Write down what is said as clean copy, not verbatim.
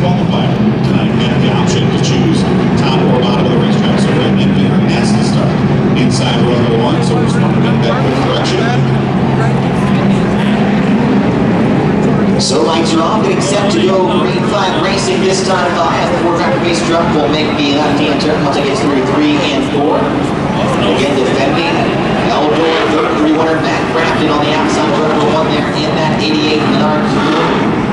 qualifier tonight had the option to choose top or bottom of the racetrack. So Red Invader has to start inside row number 1. So we just want to make that quick correction. So lights are off, and set to go. Green flag racing this time by as the 4-driver race truck will make the left-hand turn once it gets through 3 and 4. Again, defending Eldor 300 Matt Crafton on the outside of number 1 there in that 88 Menards blue.